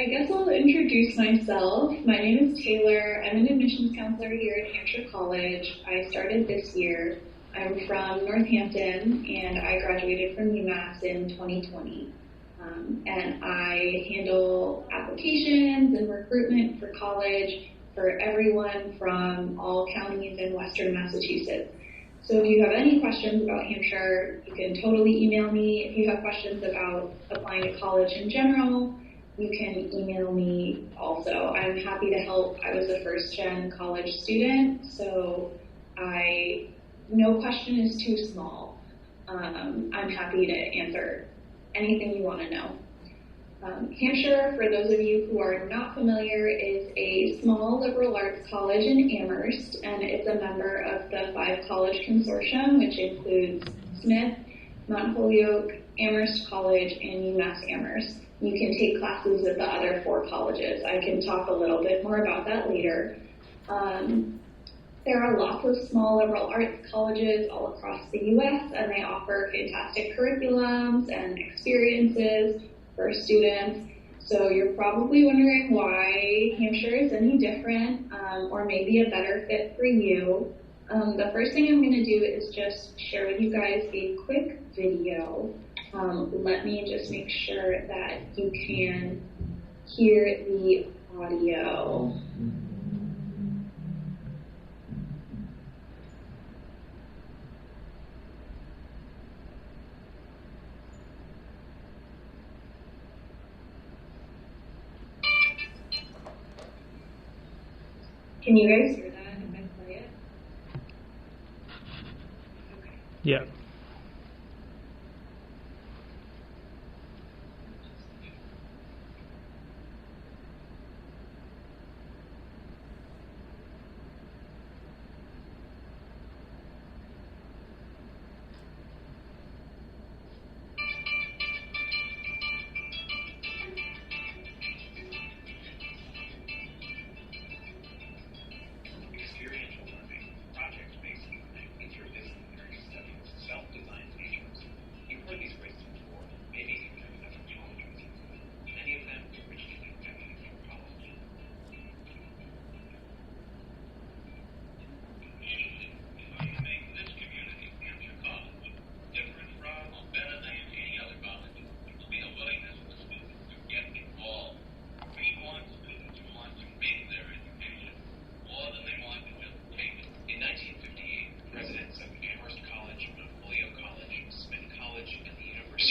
I guess I'll introduce myself. My name is Taylor. I'm an admissions counselor here at Hampshire College. I started this year. I'm from Northampton, and I graduated from UMass in 2020. And I handle applications and recruitment for college for everyone from all counties in Western Massachusetts. So if you have any questions about Hampshire, you can totally email me. If you have questions about applying to college in general, you can email me also. I'm happy to help. I was a first-gen college student, so no question is too small. I'm happy to answer anything you want to know. Hampshire, for those of you who are not familiar, is a small liberal arts college in Amherst, and it's a member of the 5 College Consortium, which includes Smith, Mount Holyoke, Amherst College, and UMass Amherst. You can take classes at the other 4 colleges. I can talk a little bit more about that later. There are lots of small liberal arts colleges all across the U.S., and they offer fantastic curriculums and experiences for students. So you're probably wondering why Hampshire is any different or maybe a better fit for you. The first thing I'm going to do is just share with you guys a quick video. Let me just make sure that you can hear the audio. Can you guys hear that if I play it? Okay. Yeah.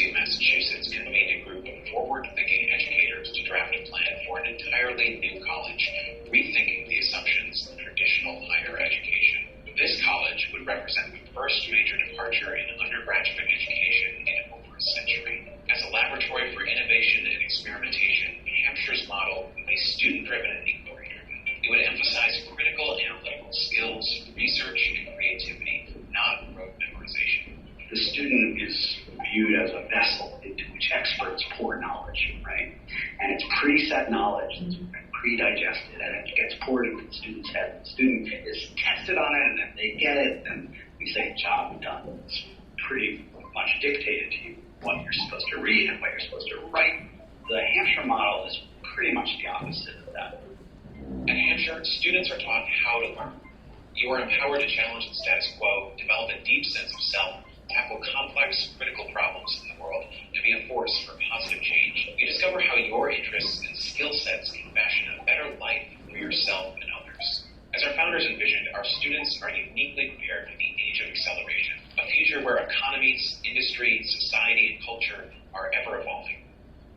Massachusetts convened a group of forward-thinking educators to draft a plan for an entirely new college, rethinking the assumptions of traditional higher education. This college would represent the first major departure in undergraduate education in over a century. As a laboratory for innovation and experimentation, Hampshire's model would be student-driven and inquiry-driven. It would emphasize critical analytical skills, research, and creativity, not rote memorization. The student is viewed as a vessel into which experts pour knowledge, right? And it's preset knowledge that's pre-digested, and it gets poured into the student's head. The student is tested on it, and if they get it, then we say, job done. It's pretty much dictated to you what you're supposed to read and what you're supposed to write. The Hampshire model is pretty much the opposite of that. At Hampshire, students are taught how to learn. You are empowered to challenge the status quo, develop a deep sense of self, tackle complex, critical problems in the world, and be a force for positive change. You discover how your interests and skill sets can fashion a better life for yourself and others. As our founders envisioned, our students are uniquely prepared for the age of acceleration, a future where economies, industry, society, and culture are ever evolving.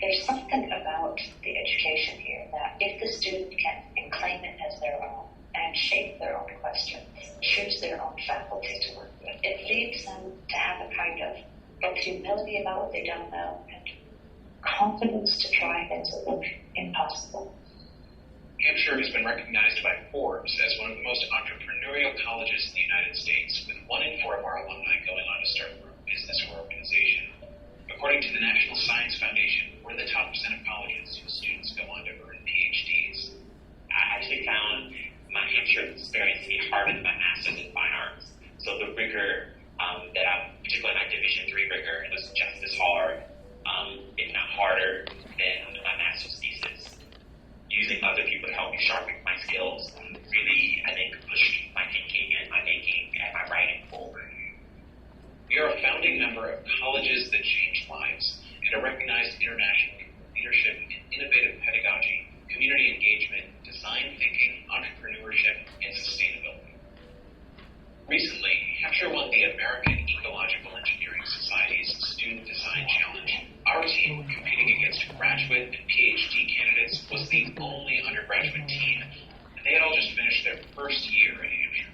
There's something about the education here that if the student can claim it as their own and shape their own questions, choose their own faculty to work with, it leads them to have a kind of both humility about what they don't know and confidence to try things that look impossible. Hampshire has been recognized by Forbes as one of the most entrepreneurial colleges in the United States, with 1 in 4 of our alumni going on to start their own business or organization. According to the National Science Foundation, we're in the top % of colleges whose students go on to earn PhDs. I actually found my Hampshire experience to be harder than my master's in fine arts. So the rigor particularly my Division III rigor, was just as hard, if not harder, than my master's thesis. the only undergraduate team, and they had all just finished their first year in Hampshire.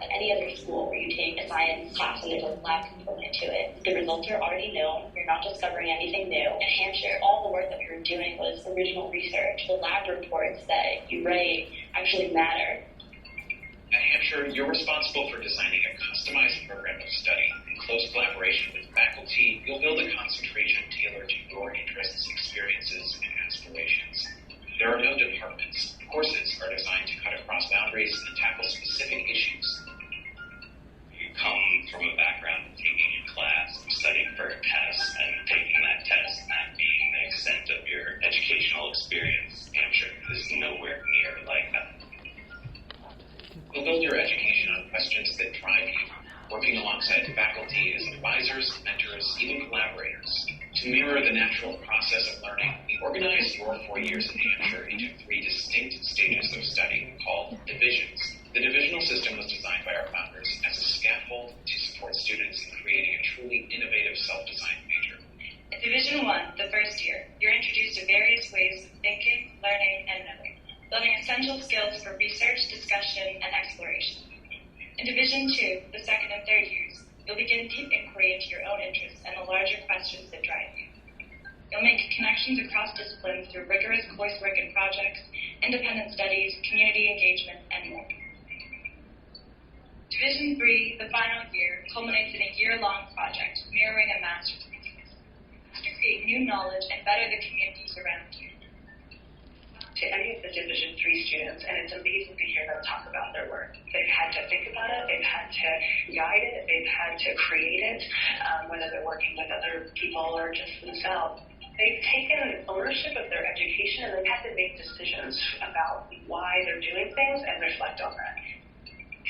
At any other school where you take a science class and there's a lab component to it, the results are already known. You're not discovering anything new. In Hampshire, all the work that we were doing was original research. The lab reports that you write actually matter. At Hampshire, you're responsible for designing a customized program of study. In close collaboration with faculty, you'll build a concentration tailored to your interests, experiences, and aspirations. There are no departments. Courses are designed to cut across boundaries and tackle specific issues. You come from a background of taking a class, studying for a test, and taking that test, and that being the extent of your educational experience. Hampshire is nowhere near like that. You'll build your education on questions that drive you, working alongside faculty as advisors, mentors, even collaborators. To mirror the natural process of learning, we organized your 4 years in Hampshire into 3 distinct stages of study called divisions. The divisional system was designed by our founders as a scaffold to support students in creating a truly innovative self-designed major. In Division 1, the first year, you're introduced to various ways of thinking, learning, and knowing, building essential skills for research, discussion, and exploration. In Division 2, the second and third years, you'll begin deep inquiry into your own interests and the larger questions that drive you. You'll make connections across disciplines through rigorous coursework and projects, independent studies, community engagement, and more. Division 3, the final year, culminates in a year-long project mirroring a master's thesis to create new knowledge and better the communities around you. To any of the Division 3 students, and it's amazing to hear them talk about their work. They've had to think about it, they've had to guide it, they've had to create it, whether they're working with other people or just themselves. They've taken ownership of their education and they've had to make decisions about why they're doing things and reflect on that.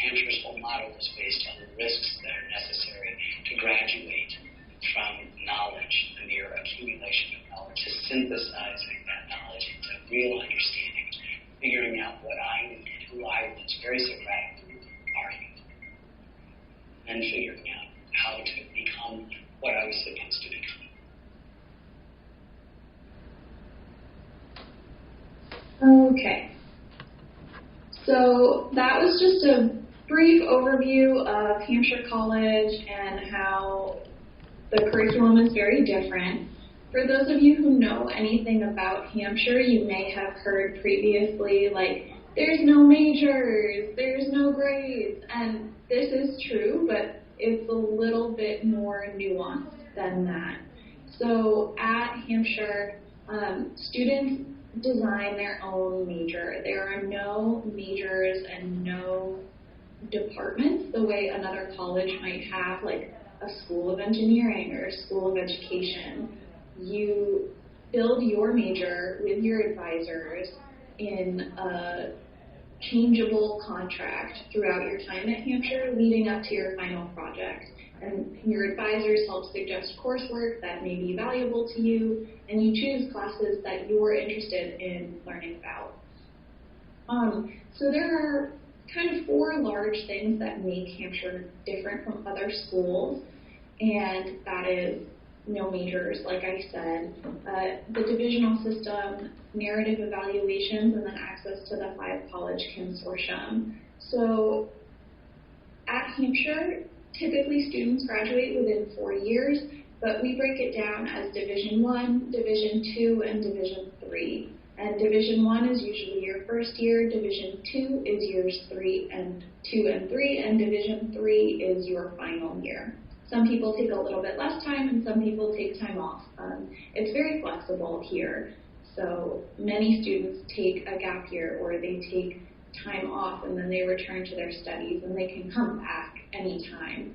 Hampshire's whole model is based on the risks that are necessary to graduate from knowledge, the mere accumulation of knowledge, to synthesizing that knowledge into real understanding, figuring out what I needed, who I was, very Socratic, are you? And figuring out how to become what I was supposed to become. Okay. So that was just a brief overview of Hampshire College and how the curriculum is very different. For those of you who know anything about Hampshire, you may have heard previously, like, there's no majors, there's no grades, and this is true, but it's a little bit more nuanced than that. So at Hampshire, students design their own major. There are no majors and no departments the way another college might have, like a school of engineering or a school of education. You build your major with your advisors in a changeable contract throughout your time at Hampshire leading up to your final project. And your advisors help suggest coursework that may be valuable to you, and you choose classes that you're interested in learning about. So there are kind of 4 large things that make Hampshire different from other schools, and that is no majors, like I said, the divisional system, narrative evaluations, and then access to the 5-college consortium. So at Hampshire, typically students graduate within 4 years, but we break it down as Division 1, Division 2, and Division 3. And Division 1 is usually your first year, Division 2 is years 2 and 3, and Division 3 is your final year. Some people take a little bit less time, and some people take time off. It's very flexible here, so many students take a gap year, or they take time off, and then they return to their studies, and they can come back anytime.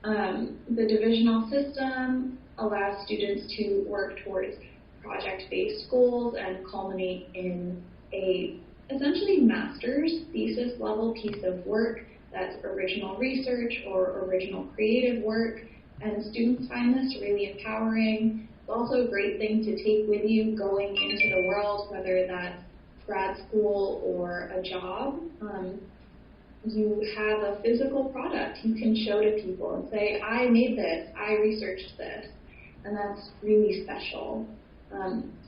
The divisional system allows students to work towards project-based goals and culminate in a essentially master's thesis level piece of work that's original research or original creative work, and students find this really empowering. It's also a great thing to take with you going into the world, whether that's grad school or a job. You have a physical product you can show to people and say, I made this, I researched this, and that's really special.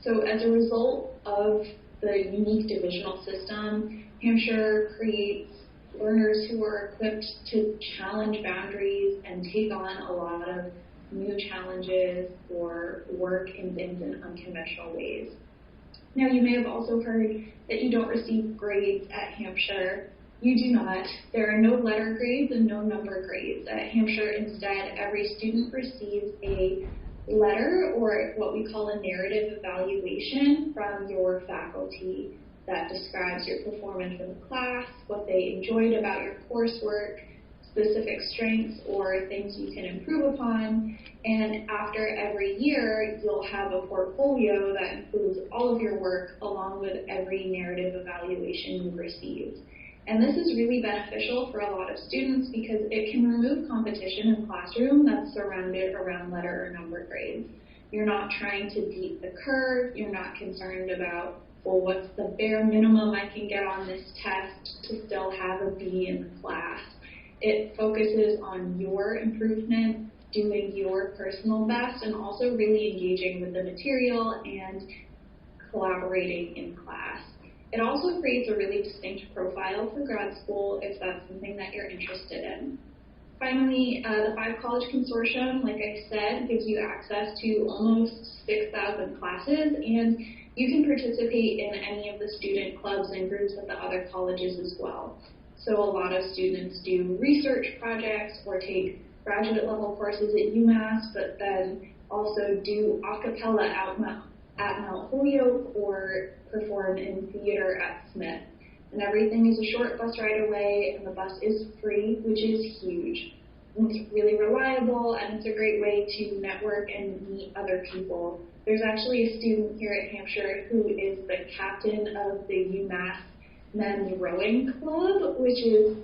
So as a result of the unique divisional system, Hampshire creates learners who are equipped to challenge boundaries and take on a lot of new challenges or work in things in unconventional ways. Now, you may have also heard that you don't receive grades at Hampshire. You do not. There are no letter grades and no number grades. At Hampshire, instead, every student receives a letter, or what we call a narrative evaluation, from your faculty that describes your performance in the class, what they enjoyed about your coursework, specific strengths or things you can improve upon. And after every year, you'll have a portfolio that includes all of your work along with every narrative evaluation you've received. And this is really beneficial for a lot of students because it can remove competition in classroom that's surrounded around letter or number grades. You're not trying to beat the curve. You're not concerned about, well, what's the bare minimum I can get on this test to still have a B in the class. It focuses on your improvement, doing your personal best, and also really engaging with the material and collaborating in class. It also creates a really distinct profile for grad school if that's something that you're interested in. Finally, the 5-college consortium, like I said, gives you access to almost 6,000 classes, and you can participate in any of the student clubs and groups at the other colleges as well. So a lot of students do research projects or take graduate level courses at UMass, but then also do a cappella at Mount Holyoke or perform in theater at Smith. And everything is a short bus ride away, and the bus is free, which is huge. And it's really reliable, and it's a great way to network and meet other people. There's actually a student here at Hampshire who is the captain of the UMass Men's Rowing Club, which is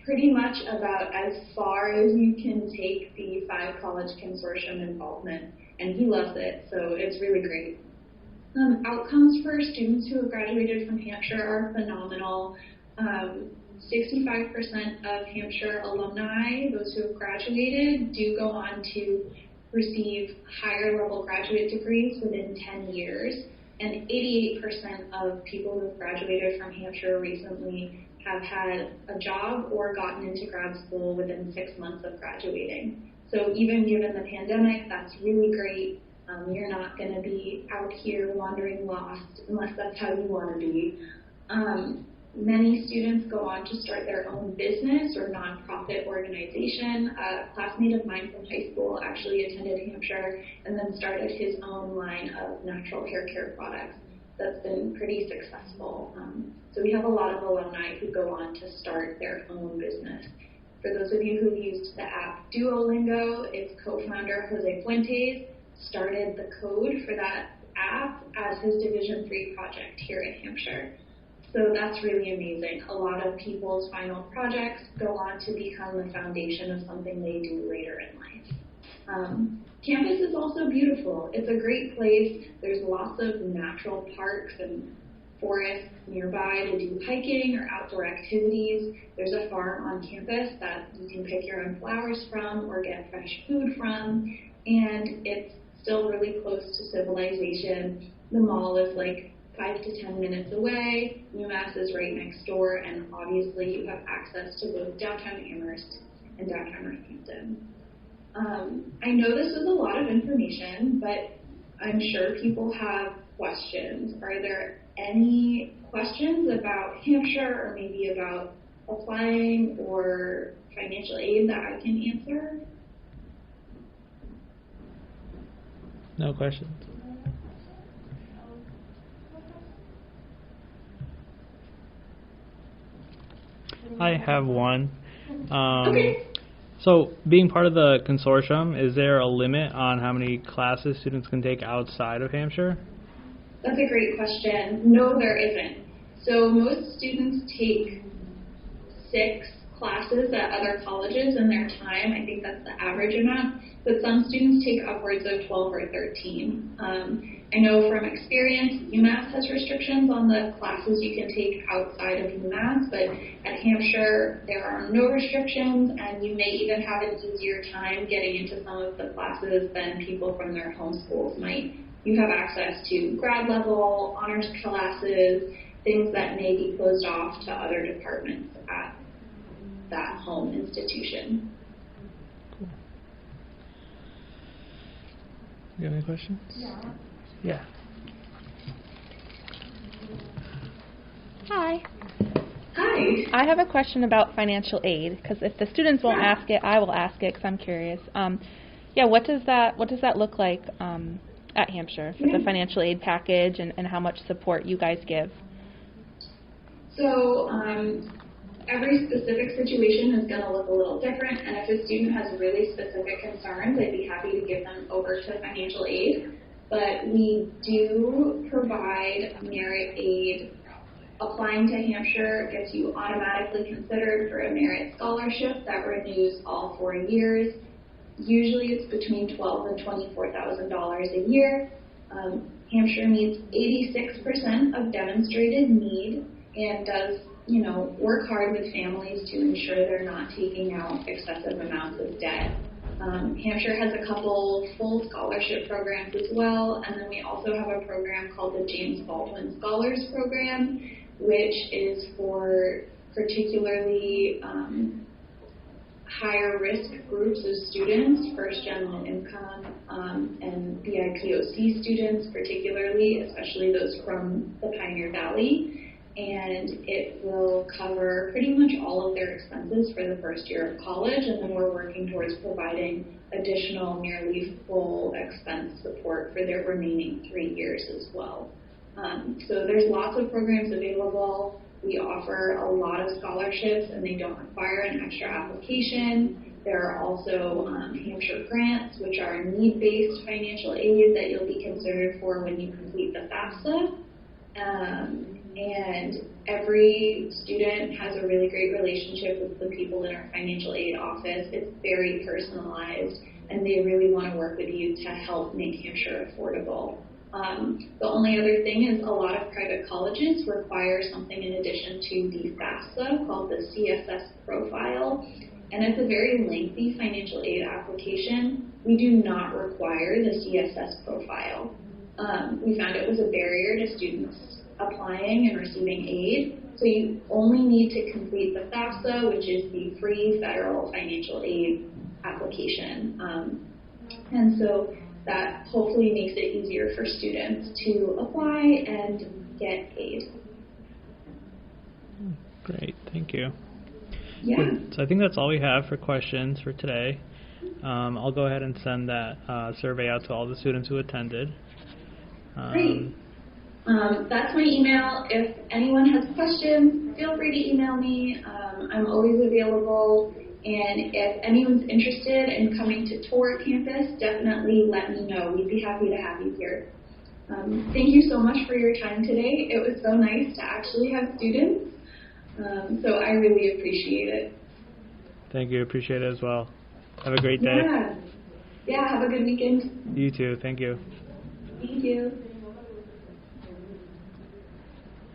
pretty much about as far as you can take the 5-college consortium involvement, and he loves it, so it's really great. Outcomes for students who have graduated from Hampshire are phenomenal. 65% of Hampshire alumni, those who have graduated, do go on to receive higher level graduate degrees within 10 years. And 88% of people who have graduated from Hampshire recently have had a job or gotten into grad school within 6 months of graduating. So even given the pandemic, that's really great. You're not going to be out here wandering lost unless that's how you want to be. Many students go on to start their own business or nonprofit organization. A classmate of mine from high school actually attended Hampshire and then started his own line of natural hair care products. That's been pretty successful. So we have a lot of alumni who go on to start their own business. For those of you who've used the app Duolingo, its co-founder, Jose Fuentes, started the code for that app as his Division 3 project here at Hampshire. So that's really amazing. A lot of people's final projects go on to become the foundation of something they do later in life. Campus is also beautiful. It's a great place. There's lots of natural parks and forests nearby to do hiking or outdoor activities. There's a farm on campus that you can pick your own flowers from or get fresh food from. And it's still really close to civilization. The mall is like 5 to 10 minutes away. UMass is right next door, and obviously you have access to both downtown Amherst and downtown Northampton. I know this was a lot of information, but I'm sure people have questions. Are there any questions about Hampshire or maybe about applying or financial aid that I can answer? No questions. I have one. Okay. So, being part of the consortium, is there a limit on how many classes students can take outside of Hampshire? That's a great question. No, there isn't. So most students take 6 classes at other colleges in their time. I think that's the average amount. But some students take upwards of 12 or 13. I know from experience, UMass has restrictions on the classes you can take outside of UMass, but at Hampshire, there are no restrictions, and you may even have an easier time getting into some of the classes than people from their home schools might you have access to grad level, honors classes, things that may be closed off to other departments at that home institution. Cool. You have any questions? Yeah. Hi. Hi. I have a question about financial aid, because if the students won't ask it, I will ask it because I'm curious. What does that look like at Hampshire for the financial aid package, and how much support you guys give? So every specific situation is going to look a little different, and if a student has really specific concerns, I'd be happy to give them over to financial aid. But we do provide merit aid. Applying to Hampshire gets you automatically considered for a merit scholarship that renews all 4 years. Usually it's between $12,000 and $24,000 a year. Hampshire meets 86% of demonstrated need and does, work hard with families to ensure they're not taking out excessive amounts of debt. Hampshire has a couple full scholarship programs as well, and then we also have a program called the James Baldwin Scholars Program, which is for particularly higher risk groups of students, first-gen low income, and BIPOC students particularly, especially those from the Pioneer Valley. And it will cover pretty much all of their expenses for the first year of college, and then we're working towards providing additional nearly full expense support for their remaining 3 years as well. So there's lots of programs available. We offer a lot of scholarships, and they don't require an extra application. There are also Hampshire Grants, which are need-based financial aid that you'll be considered for when you complete the FAFSA. And every student has a really great relationship with the people in our financial aid office. It's very personalized, and they really want to work with you to help make Hampshire affordable. The only other thing is a lot of private colleges require something in addition to the FAFSA called the CSS profile, and it's a very lengthy financial aid application. We do not require the CSS profile. We found it was a barrier to students applying and receiving aid, so you only need to complete the FAFSA, which is the free federal financial aid application, and so that hopefully makes it easier for students to apply and get aid. Great, thank you. Yeah. Good. So I think that's all we have for questions for today. I'll go ahead and send that survey out to all the students who attended. Great. That's my email. If anyone has questions, feel free to email me. I'm always available. And if anyone's interested in coming to tour campus, definitely let me know. We'd be happy to have you here. Thank you so much for your time today. It was so nice to actually have students. So I really appreciate it. Thank you. Appreciate it as well. Have a great day. Yeah. Have a good weekend. You too. Thank you. Thank you.